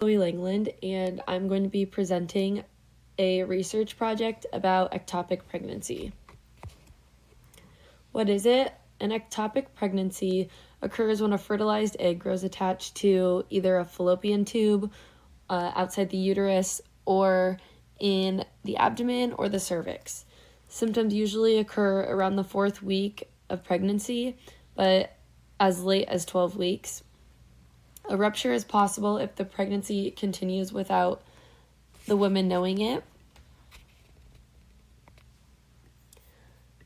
Langland, and I'm going to be presenting a research project about ectopic pregnancy. What is it? An ectopic pregnancy occurs when a fertilized egg grows attached to either a fallopian tube outside the uterus or in the abdomen or the cervix. Symptoms usually occur around the 4th week of pregnancy, but as late as 12 weeks. A rupture is possible if the pregnancy continues without the woman knowing it.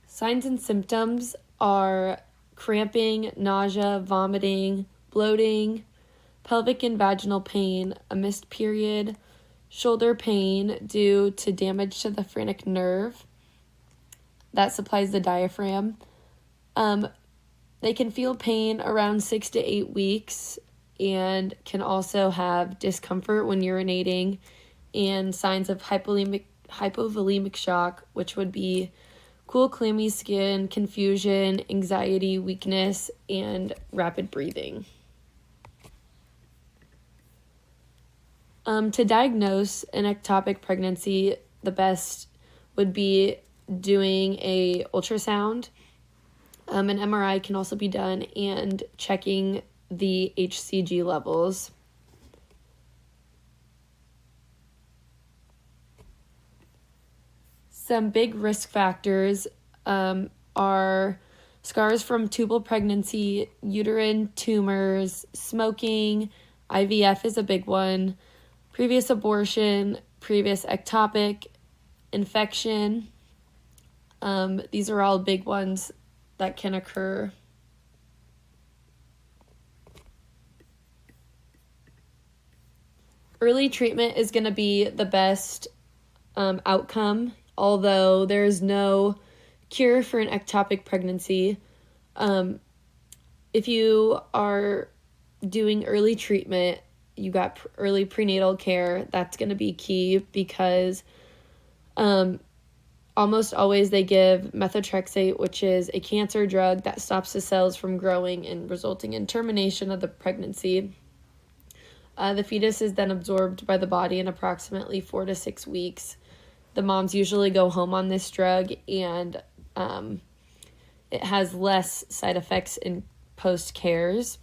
Signs and symptoms are cramping, nausea, vomiting, bloating, pelvic and vaginal pain, a missed period, shoulder pain due to damage to the phrenic nerve that supplies the diaphragm. They can feel pain around 6 to 8 weeks and can also have discomfort when urinating and signs of hypovolemic shock, which would be cool, clammy skin, confusion, anxiety, weakness, and rapid breathing. To diagnose an ectopic pregnancy, the best would be doing a ultrasound. An MRI can also be done and checking the HCG levels. Some big risk factors are scars from tubal pregnancy, uterine tumors, smoking, IVF is a big one, previous abortion, previous ectopic, infection. These are all big ones that can occur. Early treatment is going to be the best outcome, although there is no cure for an ectopic pregnancy. If you are doing early treatment, you got early prenatal care, that's going to be key because almost always they give methotrexate, which is a cancer drug that stops the cells from growing and resulting in termination of the pregnancy. The fetus is then absorbed by the body in approximately 4 to 6 weeks. The moms usually go home on this drug, and it has less side effects in post-cares.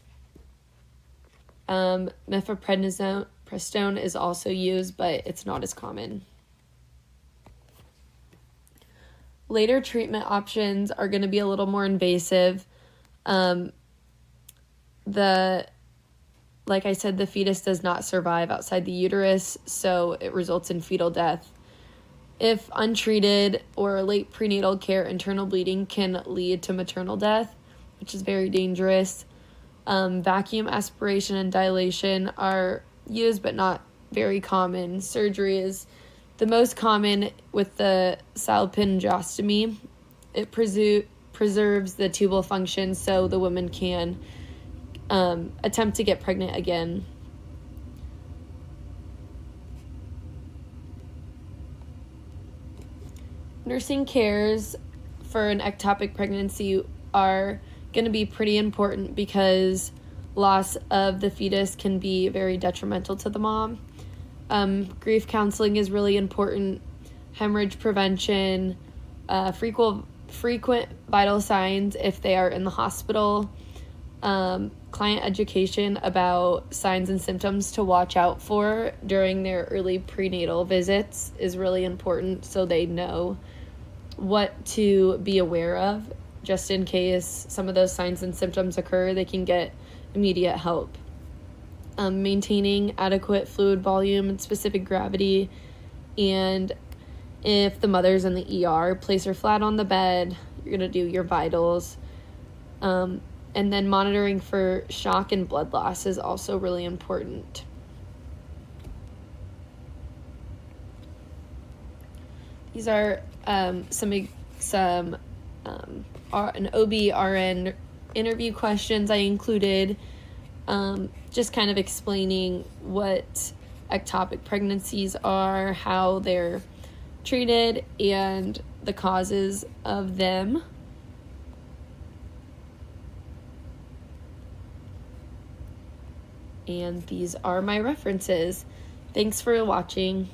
Mifepristone is also used, but it's not as common. Later treatment options are going to be a little more invasive. Like I said, the fetus does not survive outside the uterus, so it results in fetal death. If untreated or late prenatal care, internal bleeding can lead to maternal death, which is very dangerous. Vacuum aspiration and dilation are used but not very common. Surgery is the most common with the salpingostomy. It preserves the tubal function so the woman can attempt to get pregnant again. Nursing cares for an ectopic pregnancy are going to be pretty important because loss of the fetus can be very detrimental to the mom. Grief counseling is really important. Hemorrhage prevention, frequent vital signs if they are in the hospital. Client education about signs and symptoms to watch out for during their early prenatal visits is really important so they know what to be aware of. Just in case some of those signs and symptoms occur, they can get immediate help. Maintaining adequate fluid volume and specific gravity, and if the mother's in the ER, place her flat on the bed. You're going to do your vitals. And then monitoring for shock and blood loss is also really important. These are an OB/RN interview questions I included, just kind of explaining what ectopic pregnancies are, how they're treated, and the causes of them. and these are my references. Thanks for watching.